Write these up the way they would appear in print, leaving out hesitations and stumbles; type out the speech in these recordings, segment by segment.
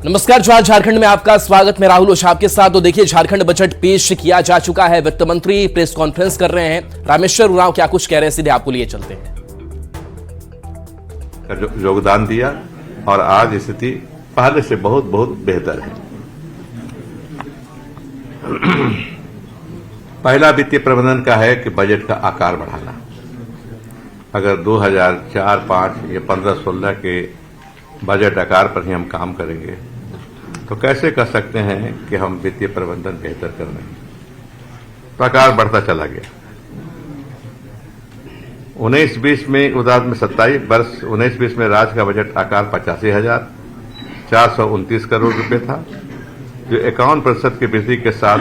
नमस्कार, झारखंड में आपका स्वागत। मैं राहुल ओझा आपके साथ। तो देखिए, झारखंड बजट पेश किया जा चुका है। वित्त मंत्री प्रेस कॉन्फ्रेंस कर रहे हैं। रामेश्वर उरांव क्या कुछ कह रहे हैं, सीधे आपको लिए चलते हैं। योगदान दिया और आज स्थिति पहले से बहुत बहुत बेहतर है। पहला वित्तीय प्रबंधन का है कि बजट का आकार बढ़ाना। अगर 2004, 5 या 15-16 के बजट आकार पर ही हम काम करेंगे तो कैसे कर सकते हैं कि हम वित्तीय प्रबंधन बेहतर कर रहे हैं। तो आकार बढ़ता चला गया। 19-20 में उदाहरण में 27 वर्ष 19-20 में राज्य का बजट आकार 85,429 करोड़ रुपए था, जो 51% की वृद्धि के साथ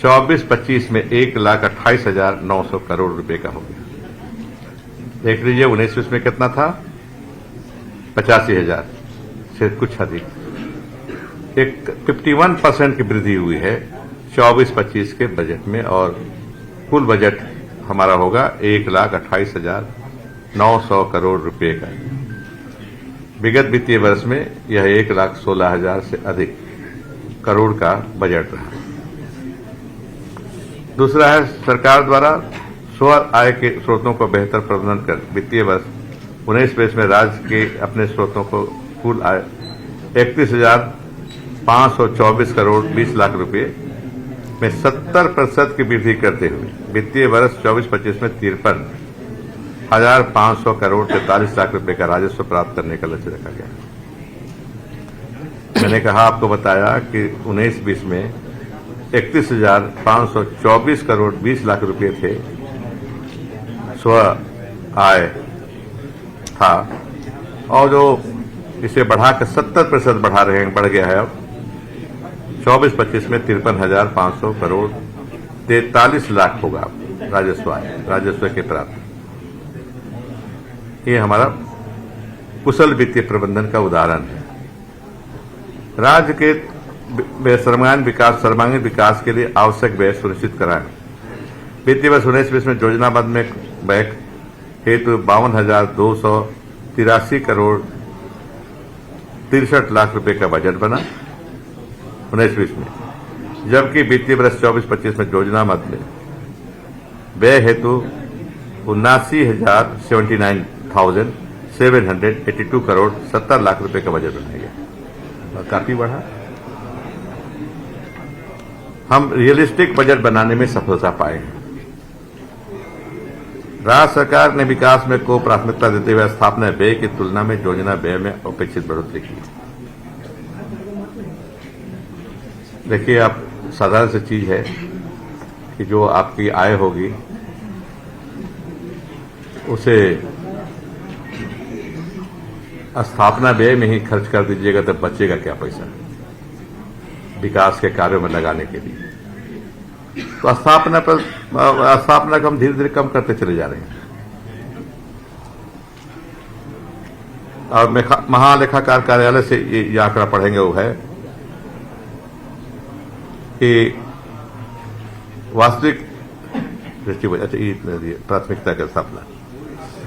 24-25 में 1,28,900 करोड़ रुपए का हो गया। देख लीजिए 19-20 में कितना था, 85,000 से कुछ अधिक। एक 51% की वृद्धि हुई है 24-25 के बजट में, और कुल बजट हमारा होगा 1,28,900 करोड़ रुपए का। विगत वित्तीय वर्ष में यह 1,16,000 से अधिक करोड़ का बजट रहा। दूसरा है, सरकार द्वारा स्व आय के स्रोतों को बेहतर प्रबंधन कर वित्तीय वर्ष 19-20 में राज्य के अपने स्रोतों को कुल आय 31,524 करोड़ 20 लाख रुपए में 70% की वृद्धि करते हुए वित्तीय वर्ष 24-25 में 53,500 करोड़ 43 लाख रुपए का राजस्व प्राप्त करने का लक्ष्य रखा गया। मैंने कहा, आपको बताया कि 19-20 में 31,524 करोड़ 20 लाख रुपए थे स्व आय था, और जो इसे बढ़ाकर 70% बढ़ गया है। अब 24-25 में 53,500 करोड़ 43 लाख होगा राजस्व के प्राप्त। ये हमारा कुशल वित्तीय प्रबंधन का उदाहरण है। राज्य के सर्वांगीण विकास के लिए आवश्यक व्यय सुनिश्चित कराएं। वित्तीय वर्ष 19-20 में योजनाबद्ध में व्यय हेतु 52,283 करोड़ 63 लाख रुपए का बजट बना 19-20 में, जबकि वित्तीय वर्ष 24-25 में योजनाबद्ध में व्यय हेतु 79,782 करोड़ 70 लाख रुपए का बजट बनाया गया, और काफी बढ़ा। हम रियलिस्टिक बजट बनाने में सफलता पाए हैं। राज्य सरकार ने विकास में को प्राथमिकता देते हुए स्थापना व्यय की तुलना में योजना व्यय में अपेक्षित बढ़ोतरी की। देखिए, आप साधारण सी चीज है कि जो आपकी आय होगी उसे स्थापना व्यय में ही खर्च कर दीजिएगा तो बचेगा क्या पैसा विकास के कार्यों में लगाने के लिए। तो स्थापना को हम धीरे धीरे कम करते चले जा रहे हैं। और महालेखाकार कार्यालय से ये आंकड़ा पढ़ेंगे, वो है कि वास्तविक प्राथमिकता की स्थापना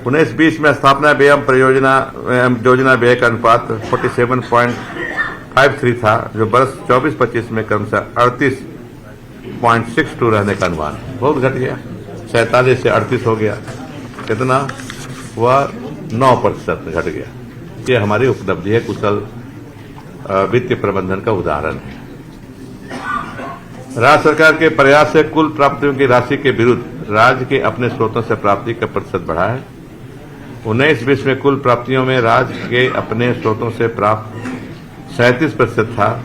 19-20 में स्थापना व्यय योजना व्यय का अनुपात 47.53 था, जो वर्ष 24-25 में क्रमशः 38.62 रहने का अनुमान बहुत घट गया। 47 से 38 हो गया। कितना हुआ? 9% घट गया। ये हमारी उपलब्धि है, कुशल वित्तीय प्रबंधन का उदाहरण है। राज्य सरकार के प्रयास से कुल प्राप्तियों की राशि के विरुद्ध राज्य के अपने स्रोतों से प्राप्ति का प्रतिशत बढ़ा है। 19-20 में कुल प्राप्तियों में राज्य के अपने स्रोतों से प्राप्त 37% था,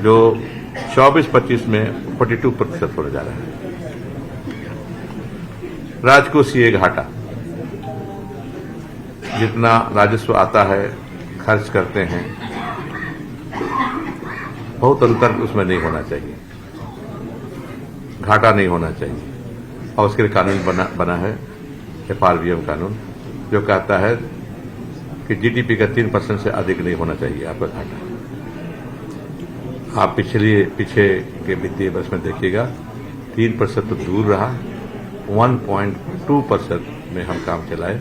जो 24-25 में 42% होने जा रहा है। राजकोषीय घाटा, जितना राजस्व आता है खर्च करते हैं, बहुत अंतर उसमें नहीं होना चाहिए, घाटा नहीं होना चाहिए। और उसके लिए कानून बना है FRBM कानून, जो कहता है कि GDP का 3% से अधिक नहीं होना चाहिए आपका घाटा। आप पीछे के वित्तीय वर्ष में देखिएगा 3% तो दूर रहा, 1.2% में हम काम चलाए,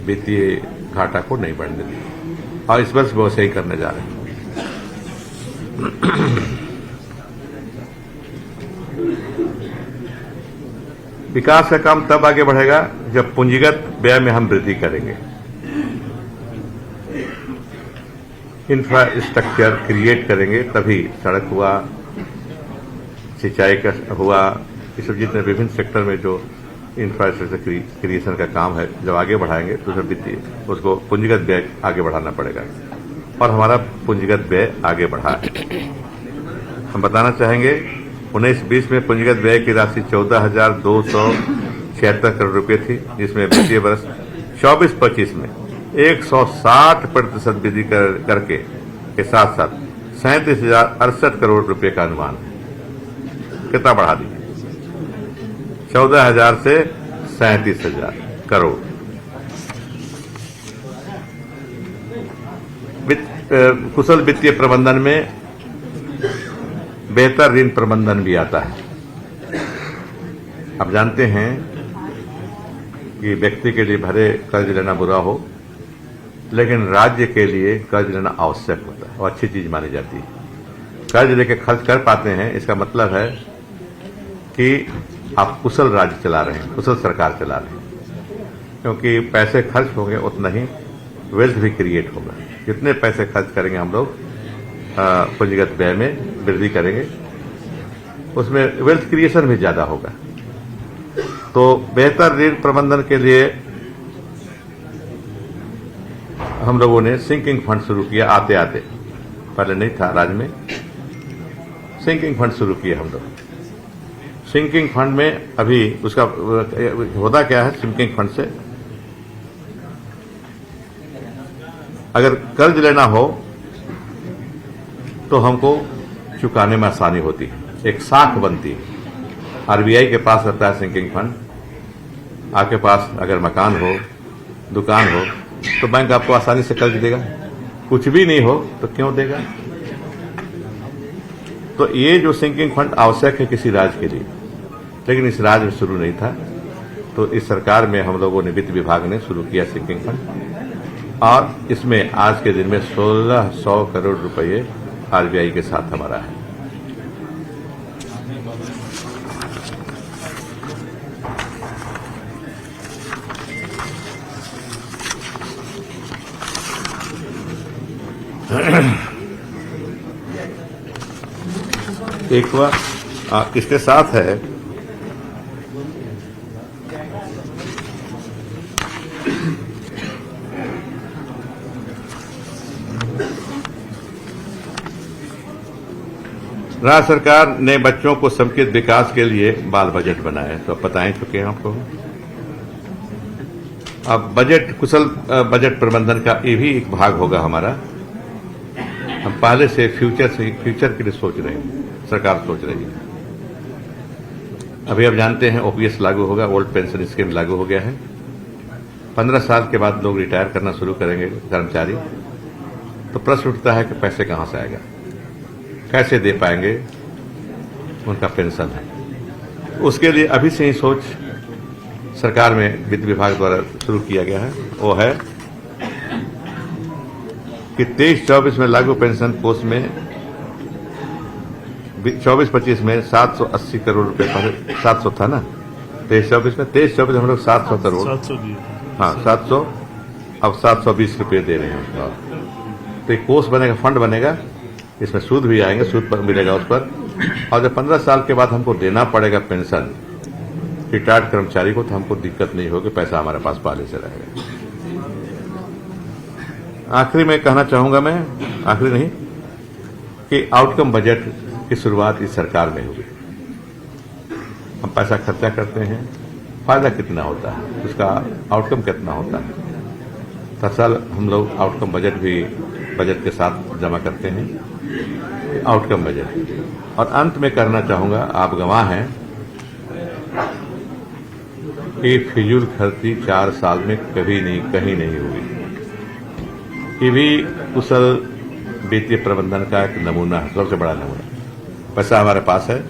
वित्तीय घाटा को नहीं बढ़ने दिया, और इस वर्ष वो सही करने जा रहे हैं। विकास का काम तब आगे बढ़ेगा जब पूंजीगत व्यय में हम वृद्धि करेंगे, इंफ्रास्ट्रक्चर क्रिएट करेंगे, तभी सड़क हुआ, सिंचाई का हुआ, ये सब जितने विभिन्न सेक्टर में जो इंफ्रास्ट्रक्चर क्रिएशन का काम है जब आगे बढ़ाएंगे तो सब वित्तीय उसको पूंजीगत व्यय आगे बढ़ाना पड़ेगा, और हमारा पूंजीगत व्यय आगे बढ़ा है। हम बताना चाहेंगे 19-20 में पूंजीगत व्यय की राशि 14,276 करोड़ रुपए थी, जिसमें वित्तीय वर्ष 24-25 में 160% वृद्धि करके के साथ साथ 37,068 करोड़ रुपए का अनुमान है। कितना बढ़ा दिया? 14,000 से 37,000 करोड़। कुशल वित्तीय प्रबंधन में बेहतर ऋण प्रबंधन भी आता है। आप जानते हैं कि व्यक्ति के लिए भले कर्ज लेना बुरा हो, लेकिन राज्य के लिए कर्ज लेना आवश्यक होता है और अच्छी चीज मानी जाती है। कर्ज लेके खर्च कर पाते हैं, इसका मतलब है कि आप कुशल राज्य चला रहे हैं, कुशल सरकार चला रहे हैं, क्योंकि पैसे खर्च होंगे उतना ही वेल्थ भी क्रिएट होगा। जितने पैसे खर्च करेंगे हम लोग पूंजीगत व्यय में वृद्धि करेंगे, उसमें वेल्थ क्रिएशन भी ज्यादा होगा। तो बेहतर ऋण प्रबंधन के लिए हम लोगों ने सिंकिंग फंड शुरू किया। आते आते पहले नहीं था राज्य में, सिंकिंग फंड शुरू किया हम लोग। सिंकिंग फंड में अभी उसका होता क्या है, सिंकिंग फंड से अगर कर्ज लेना हो तो हमको चुकाने में आसानी होती है, एक साख बनती है। आरबीआई के पास रहता है सिंकिंग फंड, आपके पास अगर मकान हो, दुकान हो, तो बैंक आपको आसानी से कर्ज देगा। कुछ भी नहीं हो तो क्यों देगा? तो ये जो सिंकिंग फंड आवश्यक है किसी राज्य के लिए, लेकिन इस राज्य में शुरू नहीं था, तो इस सरकार में हम लोगों ने, वित्त विभाग ने शुरू किया सिंकिंग फंड, और इसमें आज के दिन में 1600 करोड़ रुपए आरबीआई के साथ हमारा है। एक हुआ इसके साथ है राज्य सरकार ने बच्चों को समुचित विकास के लिए बाल बजट बनाया है, तो अब बता ही चुके हैं आपको। अब बजट, कुशल बजट प्रबंधन का ये भी एक भाग होगा हमारा। हम पहले से फ्यूचर के लिए सोच रहे हैं, सरकार सोच रही है। अभी आप जानते हैं ओपीएस लागू होगा, ओल्ड पेंशन स्कीम लागू हो गया है। 15 साल के बाद लोग रिटायर करना शुरू करेंगे कर्मचारी, तो प्रश्न उठता है कि पैसे कहां से आएगा, कैसे दे पाएंगे उनका पेंशन है। उसके लिए अभी से ही सोच सरकार में वित्त विभाग द्वारा शुरू किया गया है। वो है कि 23-24 में लागू पेंशन कोष में 24-25 में 780 करोड़ रुपए, 700 था ना 23-24 में, 23-24 हम लोग 700 करोड़, हाँ 700, अब 720 रुपए दे रहे हैं। तो एक कोष बनेगा, फंड बनेगा, इसमें सूद भी आएंगे, सूद पर मिलेगा उस पर। और जब 15 साल के बाद हमको देना पड़ेगा पेंशन रिटायर्ड कर्मचारी को, तो हमको दिक्कत नहीं होगी, पैसा हमारे पास पहले से रहेगा। आखिरी में कहना चाहूंगा मैं, आखिरी नहीं, कि आउटकम बजट की शुरुआत इस सरकार में हुई। हम पैसा खर्चा करते हैं, फायदा कितना होता है, उसका आउटकम कितना होता है। हर साल हम लोग आउटकम बजट भी बजट के साथ जमा करते हैं, आउटकम बजट। और अंत में करना चाहूंगा, आप गवाह हैं कि फिजूल खर्ची 4 साल में कभी नहीं, कहीं नहीं हुई। ये भी कुशल वित्तीय प्रबंधन का एक नमूना है, सबसे बड़ा नमूना। पैसा हमारे पास है,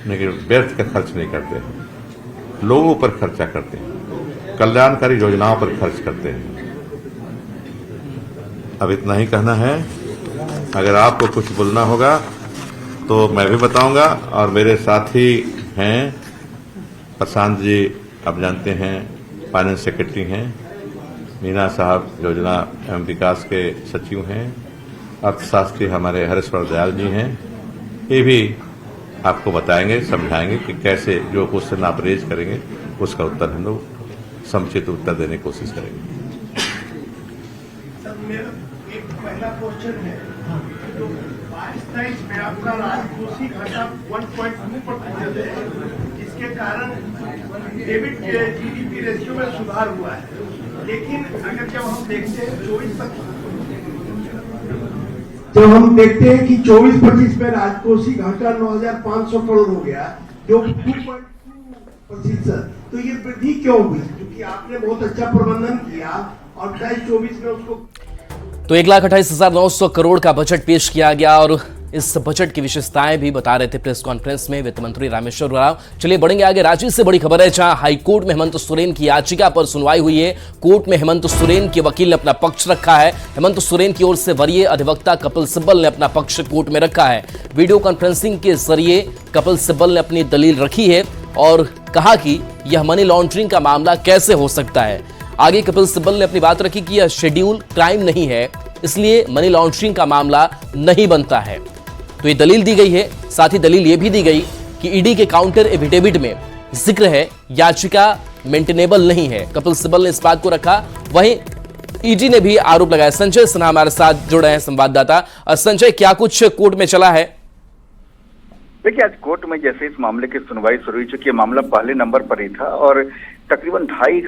लेकिन व्यर्थ का खर्च नहीं करते हैं, लोगों पर खर्चा करते हैं, कल्याणकारी योजनाओं पर खर्च करते हैं। अब इतना ही कहना है। अगर आपको कुछ बोलना होगा तो मैं भी बताऊंगा, और मेरे साथी हैं प्रशांत जी, आप जानते हैं फाइनेंस सेक्रेटरी हैं, मीना साहब योजना एवं विकास के सचिव हैं, अर्थशास्त्री हमारे हरेश्वर दयाल जी हैं। ये भी आपको बताएंगे, समझाएंगे कि कैसे जो क्वेश्चन आप रेज करेंगे उसका उत्तर हम लोग समुचित उत्तर देने की कोशिश करेंगे। सर, मेरा एक पहला क्वेश्चन है, जो 22-23 में आपका राजकोषीय घाटा 1.2% है, जिसके कारण डेबिट जीडीपी रेशियो में सुधार हुआ है। लेकिन अगर जब हम देखते हैं 24-25 में राजकोषीय घाटा 9,500 करोड़ हो गया, जो 2.2%। तो ये वृद्धि क्यों हुई? क्योंकि आपने बहुत अच्छा प्रबंधन किया और 23-24 में उसको तो 1,28,900 करोड़ का बजट पेश किया गया और इस बजट की विशेषताएं भी बता रहे थे प्रेस कॉन्फ्रेंस में वित्त मंत्री रामेश्वर उरांव। चलिए बढ़ेंगे आगे। रांची से बड़ी खबर है, जहां हाईकोर्ट में हेमंत सोरेन की याचिका पर सुनवाई हुई है। कोर्ट में हेमंत सोरेन के वकील ने अपना पक्ष रखा है। हेमंत सोरेन की ओर से वरीय अधिवक्ता कपिल सिब्बल ने अपना पक्ष कोर्ट में रखा है। वीडियो कॉन्फ्रेंसिंग के जरिए कपिल सिब्बल ने अपनी दलील रखी है और कहा कि यह मनी लॉन्ड्रिंग का मामला कैसे हो सकता है। आगे कपिल सिब्बल ने अपनी बात रखी कि यह शेड्यूल क्राइम नहीं है, इसलिए मनी लॉन्ड्रिंग का मामला नहीं बनता है। तो ये दलील दी गई है। साथ ही दलील ये भी दी गई कि ईडी के काउंटर एफिडेविट में जिक्र है याचिका मेंटेनेबल नहीं है। कपिल सिब्बल ने इस बात को रखा। वहीं ईडी ने भी आरोप लगाया। संजय सिन्हा हमारे साथ जुड़े हैं, संवाददाता। संजय, क्या कुछ कोर्ट में चला है? देखिए, आज कोर्ट में जैसे इस मामले की सुनवाई शुरू हुई, चूंकि मामला पहले नंबर पर ही था और तकरीबन 2.5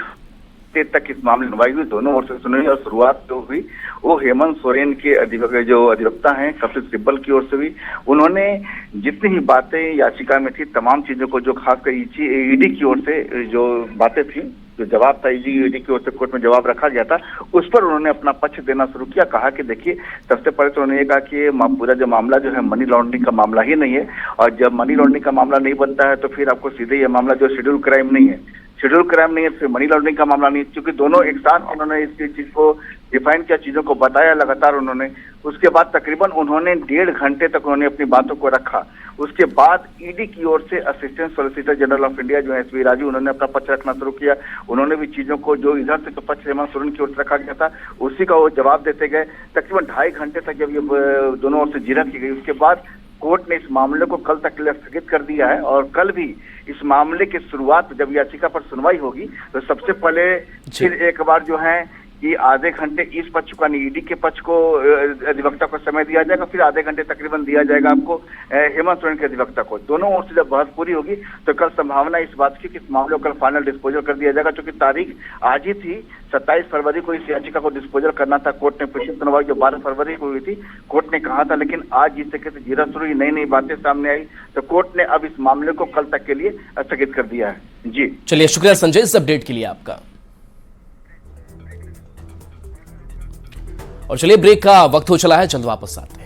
घंटे तक इस मामले सुनवाई हुई, दोनों ओर से सुनवाई। और शुरुआत जो हुई वो हेमंत सोरेन के जो अधिवक्ता हैं कपिल सिब्बल की ओर से हुई। उन्होंने जितनी ही बातें याचिका में थी, तमाम चीजों को, जो खासकर ईडी की ओर से जो बातें थी, जो जवाब था ईडी की ओर से कोर्ट में जवाब रखा गया था, उस पर उन्होंने अपना पक्ष देना शुरू किया। कहा कि देखिए, सबसे पहले तो उन्होंने ये कहा कि पूरा जो मामला जो है मनी लॉन्ड्रिंग का मामला ही नहीं है, और जब मनी लॉन्ड्रिंग का मामला नहीं बनता है तो फिर आपको सीधे ये मामला जो शेड्यूल क्राइम नहीं है, शेड्यूल क्राइम नहीं है, फिर मनी लॉन्ड्रिंग का मामला नहीं है, क्योंकि दोनों एक साथ उन्होंने इस चीज को डिफाइन किया, चीजों को बताया लगातार उन्होंने। उसके बाद तकरीबन उन्होंने 1.5 घंटे तक उन्होंने अपनी बातों को रखा। उसके बाद ईडी की ओर से assistant solicitor general of India जो है एसवी राजू, उन्होंने अपना पक्ष रखना शुरू किया। उन्होंने भी चीजों को, जो इधर से तो पक्ष हेमंत सोरेन की ओर से रखा गया था, उसी का वो जवाब देते गए। तकरीबन 2.5 घंटे तक जब ये दोनों ओर से जिरह की गई, उसके बाद कोर्ट ने इस मामले को कल तक के लिए स्थगित कर दिया है। और कल भी इस मामले की शुरुआत, जब याचिका पर सुनवाई होगी, तो सबसे पहले फिर एक बार जो है कि आधे घंटे इस पक्ष को, ईडी के पक्ष को, अधिवक्ता को समय दिया जाएगा, फिर आधे घंटे तकरीबन दिया जाएगा आपको हेमंत सोरेन के अधिवक्ता को। दोनों ओर से जब बहस पूरी होगी तो कल संभावना इस बात की कि इस मामले को कल फाइनल डिस्पोजल कर दिया जाएगा, क्योंकि तारीख आज ही थी। 27 फरवरी को इस याचिका को डिस्पोजल करना था। कोर्ट ने पिछली सुनवाई जो 12 फरवरी को हुई थी, कोर्ट ने कहा था, लेकिन आज जिस तरीके से जिरह शुरू, नई नई बातें सामने आई, तो कोर्ट ने अब इस मामले को कल तक के लिए स्थगित कर दिया है। जी चलिए, शुक्रिया संजय इस अपडेट के लिए आपका। और चलिए, ब्रेक का वक्त हो चला है, जल्द वापस आते हैं।